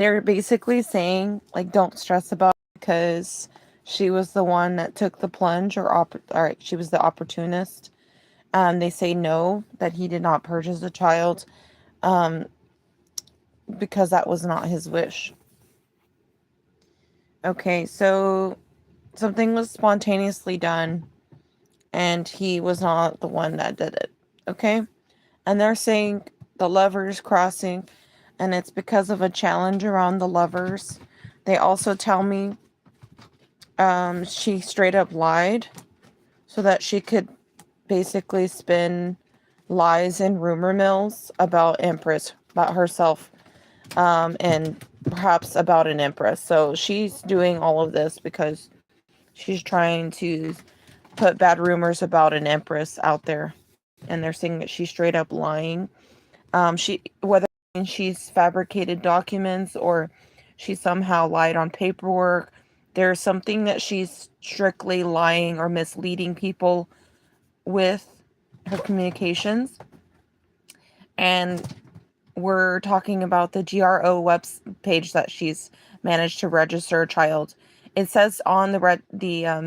they're basically saying, like, don't stress about it because she was the one that took the plunge, or she was the opportunist. They say no, that he did not purchase a child, um, because that was not his wish. Okay, so something was spontaneously done, and he was not the one that did it. Okay, and they're saying the lovers crossing, and it's because of a challenge around the lovers. They also tell me she straight up lied so that she could basically spin lies and rumor mills about Empress, about herself, and perhaps about an Empress. So she's doing all of this because she's trying to put bad rumors about an Empress out there. And they're saying that she's straight up lying. Whether she's fabricated documents or she somehow lied on paperwork, there's something that she's strictly lying or misleading people with her communications. And we're talking about the GRO web page that she's managed to register a child. It says on the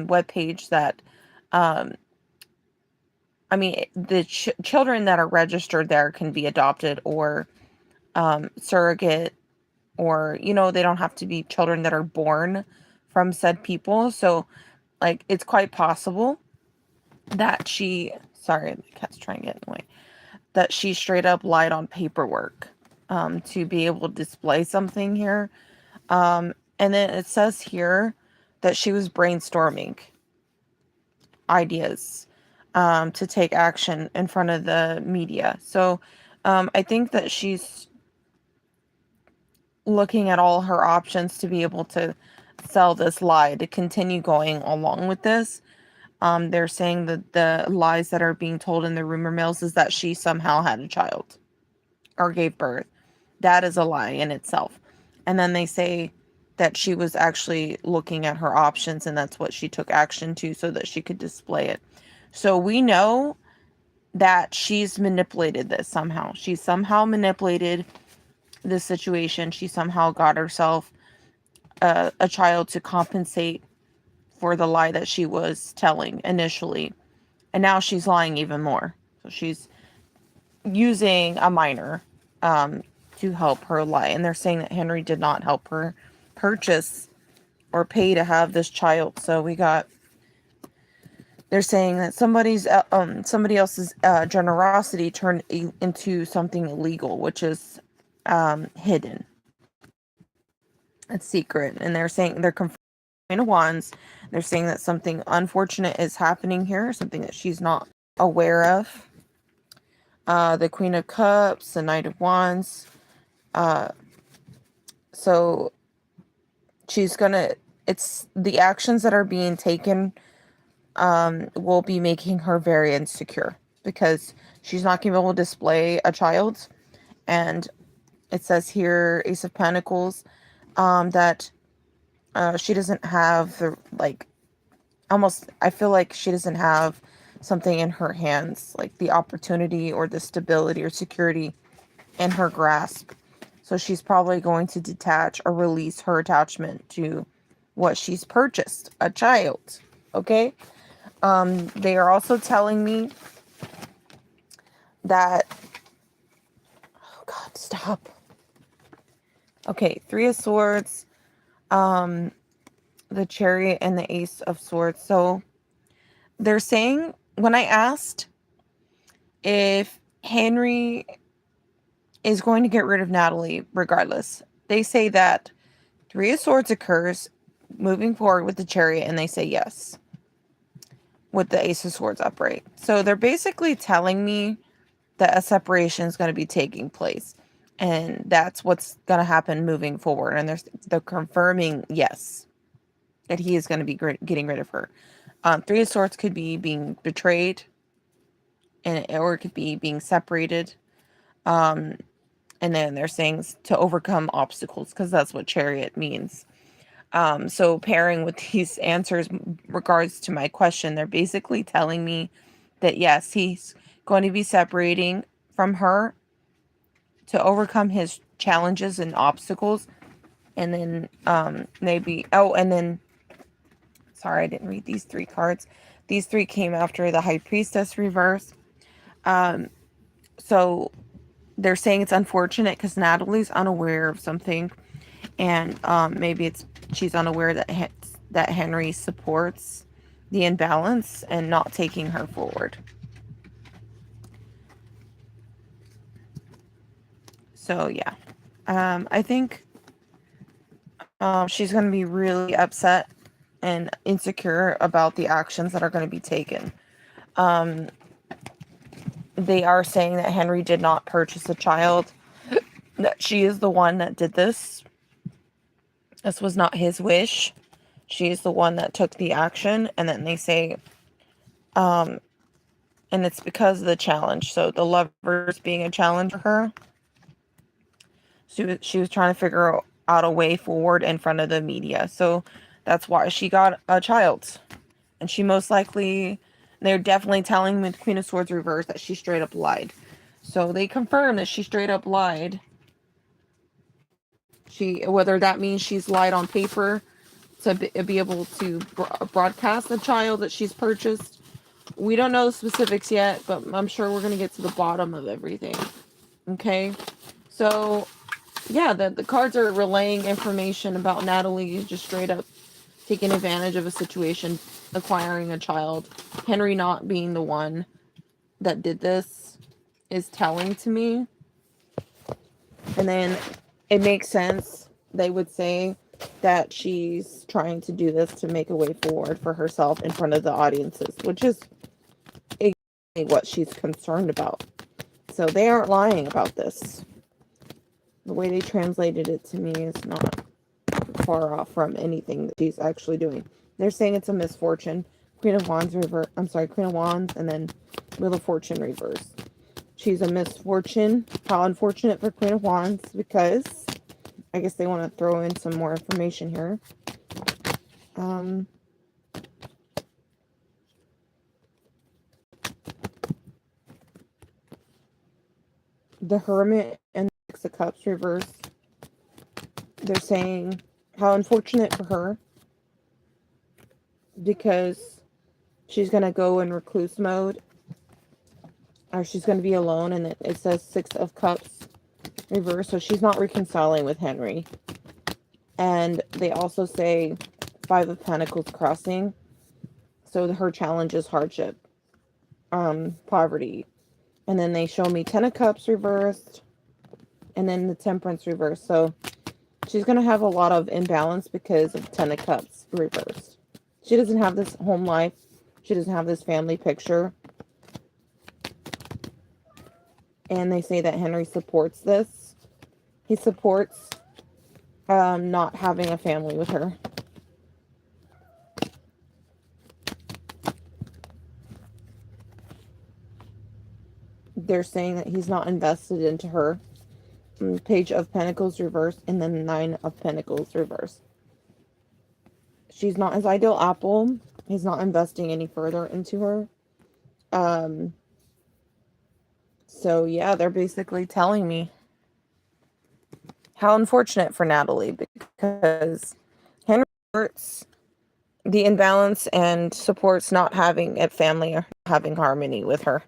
web page that, um, I mean, the children that are registered there can be adopted or surrogate, or, they don't have to be children that are born from said people. So, like, it's quite possible that sorry, the cat's trying to get in the way, that she straight up lied on paperwork to be able to display something here. And then it says here that she was brainstorming ideas to take action in front of the media. So I think that she's looking at all her options to be able to sell this lie, to continue going along with this. They're saying that the lies that are being told in the rumor mills is that she somehow had a child or gave birth. That is a lie in itself. And then they say that she was actually looking at her options, and that's what she took action to so that she could display it. So we know that she's manipulated this somehow. She somehow manipulated this situation. She somehow got herself a child to compensate for the lie that she was telling initially. And now she's lying even more. So she's using a minor to help her lie. And they're saying that Henry did not help her purchase or pay to have this child. So they're saying that somebody else's generosity turned into something illegal, which is hidden. It's secret. And they're saying they're confirming Queen of Wands. They're saying that something unfortunate is happening here, something that she's not aware of. The Queen of Cups, the Knight of Wands. So it's the actions that are being taken will be making her very insecure because she's not going to be able to display a child. And it says here, Ace of Pentacles, that she doesn't have I feel like she doesn't have something in her hands, like the opportunity or the stability or security in her grasp. So she's probably going to detach or release her attachment to what she's purchased, a child. Okay? They are also telling me that, oh God, stop. Okay, Three of Swords, the Chariot, and the Ace of Swords. So they're saying, when I asked if Henry is going to get rid of Natalie regardless, they say that Three of Swords occurs moving forward with the Chariot, and they say yes with the Ace of Swords upright. So they're basically telling me that a separation is going to be taking place, and that's what's going to happen moving forward. And they're confirming yes, that he is going to be getting rid of her. Three of Swords could be being betrayed, or it could be being separated. And then they're saying to overcome obstacles, because that's what Chariot means. So pairing with these answers regards to my question, they're basically telling me that yes, he's going to be separating from her to overcome his challenges and obstacles, And then maybe, oh, and then, sorry, I didn't read these 3 cards. These 3 came after the High Priestess reverse. So they're saying it's unfortunate because Natalie's unaware of something, and maybe she's unaware that Henry supports the imbalance and not taking her forward. So yeah, I think she's going to be really upset and insecure about the actions that are going to be taken. They are saying that Henry did not purchase a child, that she is the one that did this. This was not his wish. She is the one that took the action. And then they say, and it's because of the challenge. So the lovers being a challenge for her. She was trying to figure out a way forward in front of the media. So that's why she got a child. And she most likely, they're definitely telling with Queen of Swords reverse that she straight up lied. So they confirm that she straight up lied. Whether that means she's lied on paper to be able to broadcast the child that she's purchased. We don't know the specifics yet, but I'm sure we're going to get to the bottom of everything. Okay? So, yeah, the cards are relaying information about Natalie just straight up taking advantage of a situation, acquiring a child. Henry not being the one that did this is telling to me. And then it makes sense. They would say that she's trying to do this to make a way forward for herself in front of the audiences, which is exactly what she's concerned about. So they aren't lying about this. The way they translated it to me is not far off from anything that she's actually doing. They're saying it's a misfortune. Queen of Wands reverse. I'm sorry, Queen of Wands, and then Wheel of Fortune reverse. She's a misfortune. How unfortunate for Queen of Wands, because I guess they want to throw in some more information here. The Hermit and the Six of Cups reverse. They're saying how unfortunate for her, because she's going to go in recluse mode, or she's going to be alone, and it says Six of Cups reverse, so she's not reconciling with Henry. And they also say Five of Pentacles crossing, so her challenge is hardship, poverty. And then they show me Ten of Cups reversed, and then the Temperance reversed. So she's going to have a lot of imbalance because of Ten of Cups reversed. She doesn't have this home life. She doesn't have this family picture. And they say that Henry supports this. He supports not having a family with her. They're saying that he's not invested into her. Page of Pentacles reverse, and then Nine of Pentacles reverse. She's not his ideal apple. He's not investing any further into her. So yeah, they're basically telling me how unfortunate for Natalie, because Henry supports the imbalance and supports not having a family or having harmony with her.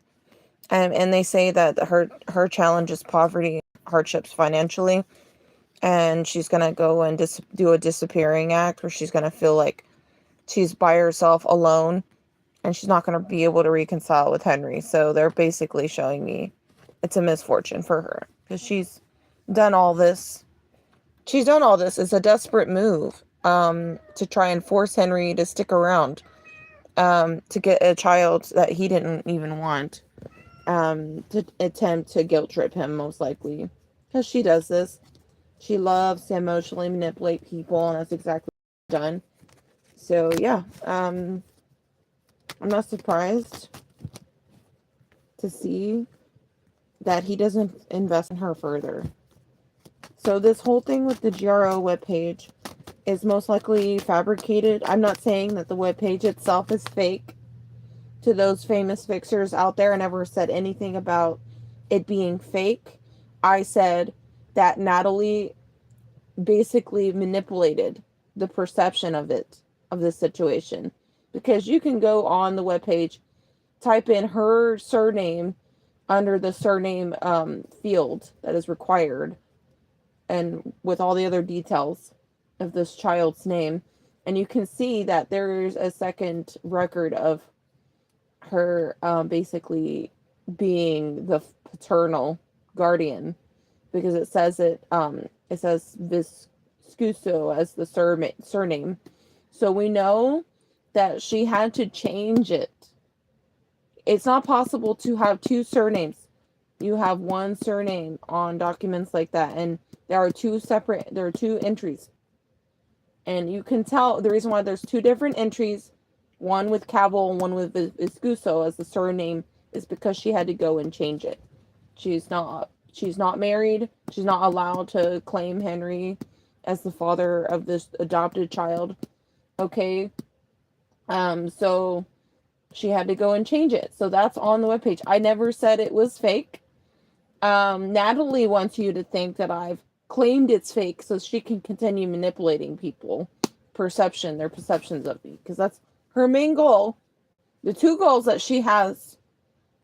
And they say that her challenge is poverty, hardships financially, and she's going to go and do a disappearing act where she's going to feel like she's by herself alone, and she's not going to be able to reconcile with Henry. So they're basically showing me it's a misfortune for her, because she's done all this. She's done all this. It's a desperate move to try and force Henry to stick around, to get a child that he didn't even want. To attempt to guilt trip him, most likely, because she does this. She loves to emotionally manipulate people, and that's exactly what she's done. So yeah, I'm not surprised to see that he doesn't invest in her further. So this whole thing with the GRO webpage is most likely fabricated. I'm not saying that the webpage itself is fake. To those famous fixers out there, I never said anything about it being fake. I said that Natalie basically manipulated the perception of this situation. Because you can go on the webpage, type in her surname under the surname field that is required, and with all the other details of this child's name, and you can see that there's a second record of her basically being the paternal guardian, because it says it says Viscuso as the surname. So we know that she had to change it. It's not possible to have two surnames. You have one surname on documents like that, and there are two entries. And you can tell the reason why there's two different entries, one with Cavill and one with Viscuso as the surname, is because she had to go and change it. She's not married. She's not allowed to claim Henry as the father of this adopted child. Okay. So she had to go and change it. So that's on the webpage. I never said it was fake. Natalie wants you to think that I've claimed it's fake so she can continue manipulating their perceptions of me. Because that's her main goal. The two goals that she has,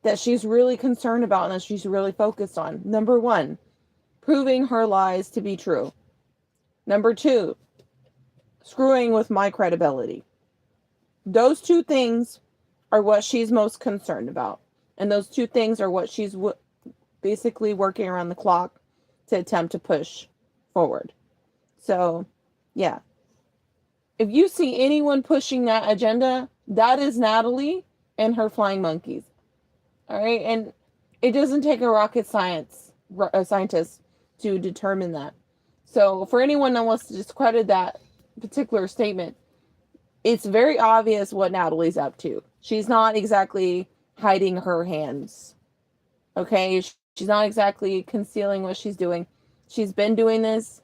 that she's really concerned about and that she's really focused on. Number one, proving her lies to be true. Number two, screwing with my credibility. Those two things are what she's most concerned about. And those two things are what she's basically working around the clock to attempt to push forward. So, yeah. If you see anyone pushing that agenda, that is Natalie and her flying monkeys. All right? And it doesn't take a rocket scientist to determine that. So, for anyone that wants to discredit that particular statement, it's very obvious what Natalie's up to. She's not exactly hiding her hands. Okay? She's not exactly concealing what she's doing. She's been doing this.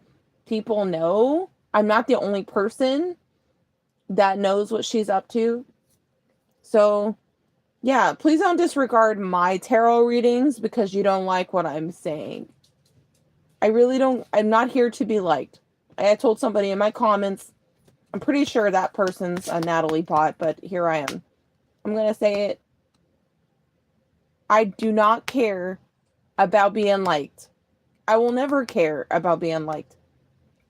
People know. I'm not the only person that knows what she's up to. So, yeah, please don't disregard my tarot readings because you don't like what I'm saying. I really don't. I'm not here to be liked. I told somebody in my comments, I'm pretty sure that person's a Natalie bot, but here I am. I'm going to say it. I do not care about being liked. I will never care about being liked.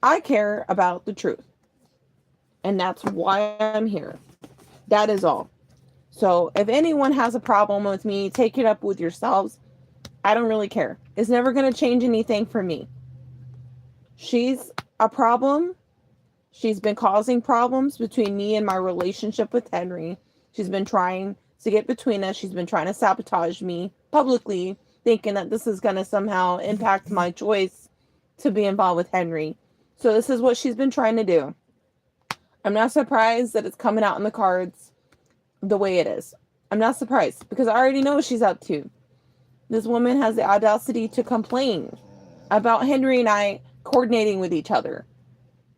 I care about the truth. And that's why I'm here. That is all. So if anyone has a problem with me, take it up with yourselves. I don't really care. It's never going to change anything for me. She's a problem. She's been causing problems between me and my relationship with Henry. She's been trying to get between us. She's been trying to sabotage me publicly, thinking that this is going to somehow impact my choice to be involved with Henry. So this is what she's been trying to do. I'm not surprised that it's coming out in the cards the way it is. I'm not surprised because I already know what she's up to. This woman has the audacity to complain about Henry and I coordinating with each other.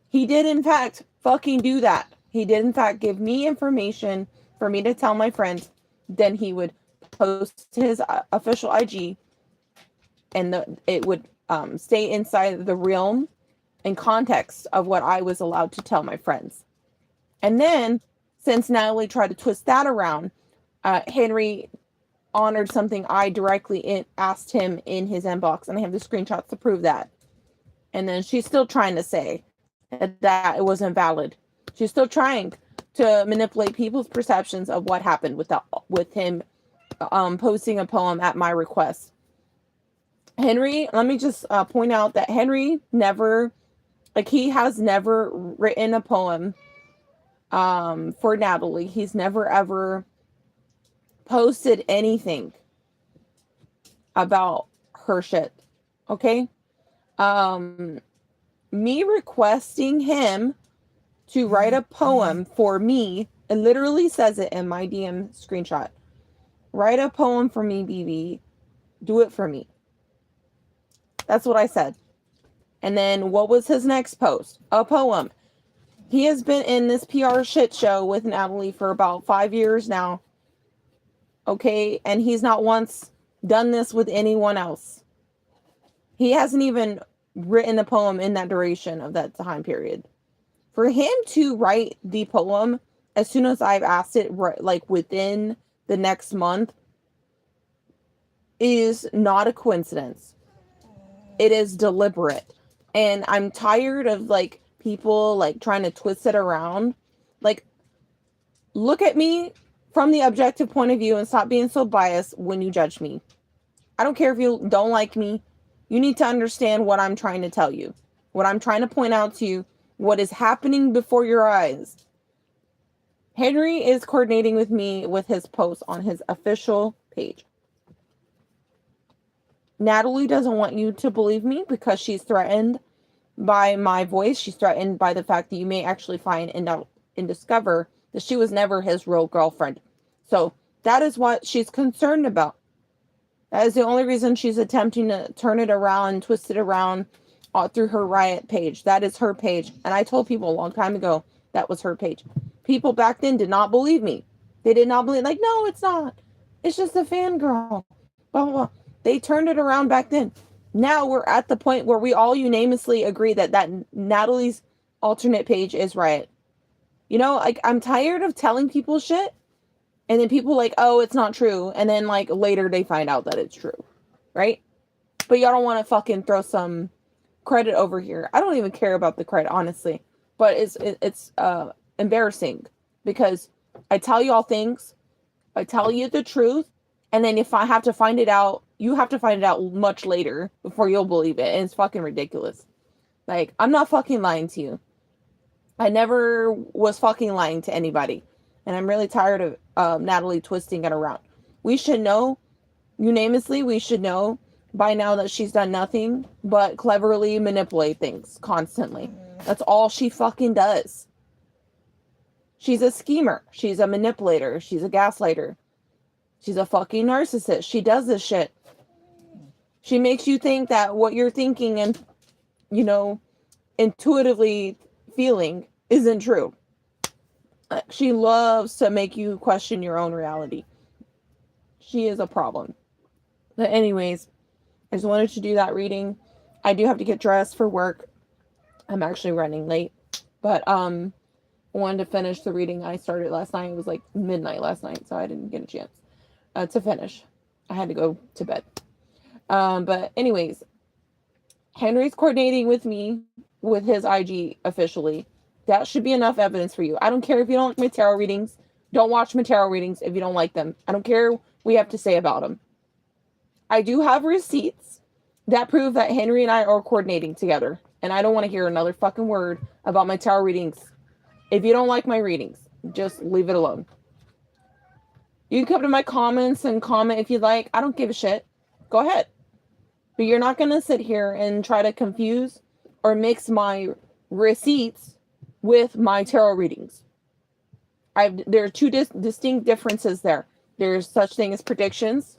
He did, in fact, fucking do that. He did, in fact, give me information for me to tell my friends. Then he would post his official IG, and it would stay inside the realm and context of what I was allowed to tell my friends. And then, since Natalie tried to twist that around, Henry honored something I directly asked him in his inbox, and I have the screenshots to prove that. And then she's still trying to say that it wasn't valid. She's still trying to manipulate people's perceptions of what happened with him posting a poem at my request. Henry, let me just point out that Henry he has never written a poem for Natalie. He's never ever posted anything about her shit. Okay? Me requesting him to write a poem for me, it literally says it in my DM screenshot. Write a poem for me, BB. Do it for me. That's what I said. And then what was his next post? A poem. He has been in this PR shit show with Natalie for about 5 years now. Okay? And he's not once done this with anyone else. He hasn't even written a poem in that duration of that time period. For him to write the poem as soon as I've asked it, like within the next month, is not a coincidence. It is deliberate. And I'm tired of like people like trying to twist it around. Like, look at me from the objective point of view and stop being so biased when you judge me. I don't care if you don't like me. You need to understand what I'm trying to tell you, what I'm trying to point out to you, what is happening before your eyes. Henry is coordinating with me with his post on his official page. Natalie doesn't want you to believe me because she's threatened by my voice. She's threatened by the fact that you may actually find and discover that she was never his real girlfriend. So that is what she's concerned about. That is the only reason she's attempting to turn it around and twist it around through her Riot page. That is her page. And I told people a long time ago that was her page. People back then did not believe me. They did not believe, like, no, it's not. It's just a fangirl. Blah, blah, blah. They turned it around back then. Now we're at the point where we all unanimously agree that Natalie's alternate page is Riot. You know, like, I'm tired of telling people shit. And then people like, oh, it's not true. And then like later they find out that it's true. Right? But y'all don't want to fucking throw some credit over here. I don't even care about the credit, honestly. But it's embarrassing because I tell y'all things. I tell you the truth. And then if I have to find it out, you have to find it out much later before you'll believe it. And it's fucking ridiculous. Like, I'm not fucking lying to you. I never was fucking lying to anybody. And I'm really tired of Natalie twisting it around. We should know, unanimously, we should know by now that she's done nothing but cleverly manipulate things constantly. That's all she fucking does. She's a schemer. She's a manipulator. She's a gaslighter. She's a fucking narcissist. She does this shit. She makes you think that what you're thinking and, you know, intuitively feeling isn't true. She loves to make you question your own reality. She is a problem. But anyways, I just wanted to do that reading. I do have to get dressed for work. I'm actually running late. But I wanted to finish the reading I started last night. It was like midnight last night, so I didn't get a chance to finish. I had to go to bed. But anyways, Henry's coordinating with me with his IG officially. That should be enough evidence for you. I don't care if you don't like my tarot readings. Don't watch my tarot readings if you don't like them. I don't care what we have to say about them. I do have receipts that prove that Henry and I are coordinating together. And I don't want to hear another fucking word about my tarot readings. If you don't like my readings, just leave it alone. You can come to my comments and comment if you like. I don't give a shit. Go ahead. But you're not going to sit here and try to confuse or mix my receipts with my tarot readings. There are two distinct differences there. There's such thing as predictions,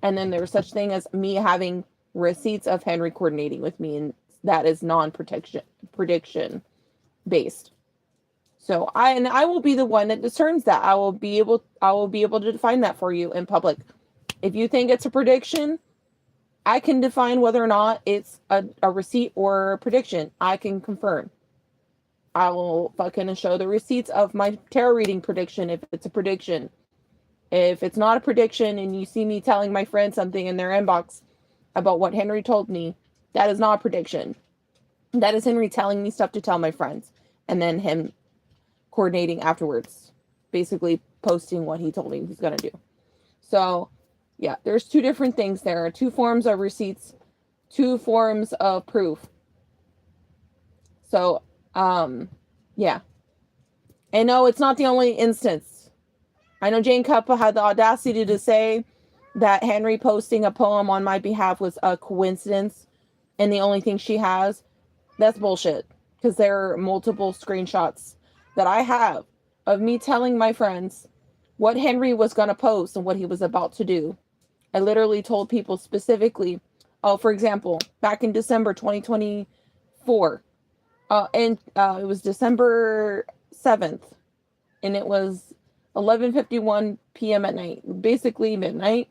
and then there's such thing as me having receipts of Henry coordinating with me, and that is prediction based. So I will be the one that discerns that. I will be able to define that for you in public. If you think it's a prediction, I can define whether or not it's a receipt or a prediction. I can confirm. I will fucking show the receipts of my tarot reading prediction if it's a prediction. If it's not a prediction and you see me telling my friend something in their inbox about what Henry told me, that is not a prediction. That is Henry telling me stuff to tell my friends. And then him coordinating afterwards. Basically posting what he told me he's going to do. So, yeah, there's two different things there. Two forms of receipts. Two forms of proof. So, yeah. And no, it's not the only instance. I know Jane Cuppa had the audacity to say that Henry posting a poem on my behalf was a coincidence and the only thing she has. That's bullshit. Because there are multiple screenshots that I have of me telling my friends what Henry was going to post and what he was about to do. I literally told people specifically, for example, back in December 2024, and it was December 7th, and it was 11:51 p.m. at night, basically midnight,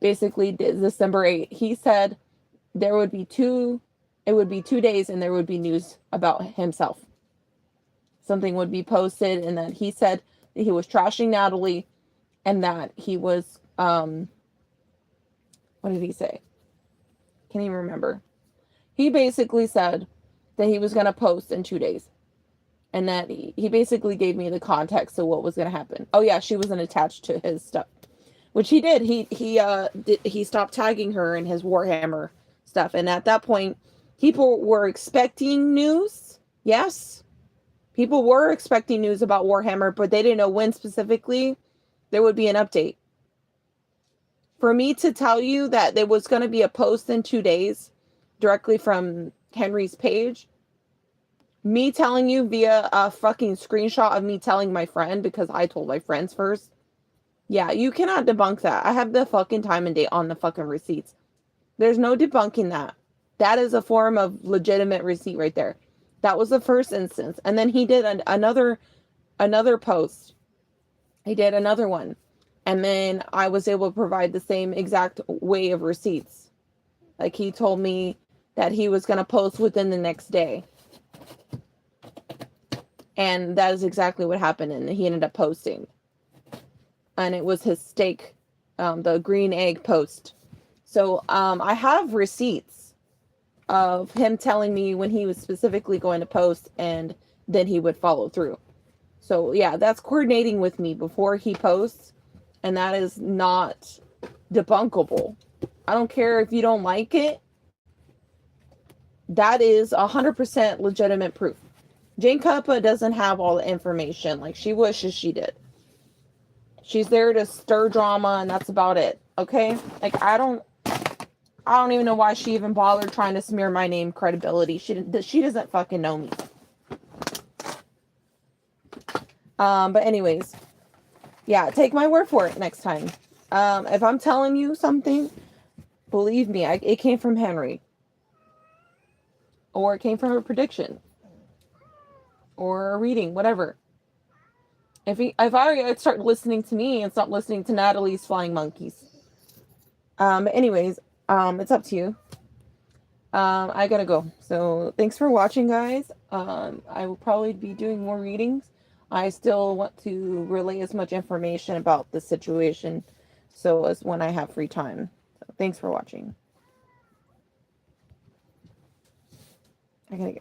basically December 8th. He said there would be two it would be 2 days and there would be news about himself. Something would be posted and that he said that he was trashing Natalie and that he was, what did he say? Can't even remember. He basically said that he was going to post in 2 days. And that he basically gave me the context of what was going to happen. Oh yeah, she wasn't attached to his stuff. Which he did. He stopped tagging her in his Warhammer stuff. And at that point, people were expecting news. Yes. People were expecting news about Warhammer, but they didn't know when specifically there would be an update. For me to tell you that there was going to be a post in 2 days directly from Henry's page, me telling you via a fucking screenshot of me telling my friend because I told my friends first. Yeah, you cannot debunk that. I have the fucking time and date on the fucking receipts. There's no debunking that. That is a form of legitimate receipt right there. That was the first instance. And then he did another post. He did another one. And then I was able to provide the same exact way of receipts. Like he told me that he was going to post within the next day. And that is exactly what happened. And he ended up posting. And it was his steak, the green egg post. So I have receipts of him telling me when he was specifically going to post, and then he would follow through. So yeah, that's coordinating with me before he posts, and that is not debunkable. I don't care if you don't like it. That is 100% legitimate proof. Jane Cuppa doesn't have all the information like she wishes she did. She's there to stir drama, and that's about it. Okay? Like, I don't even know why she even bothered trying to smear my name credibility. She doesn't fucking know me. But anyways, yeah, take my word for it next time. If I'm telling you something, believe me, it came from Henry. Or it came from a prediction. Or a reading, whatever. If I start listening to me and stop listening to Natalie's flying monkeys. Anyways, it's up to you. I gotta go. So thanks for watching, guys. I will probably be doing more readings. I still want to relay as much information about the situation so as when I have free time. So thanks for watching. I gotta get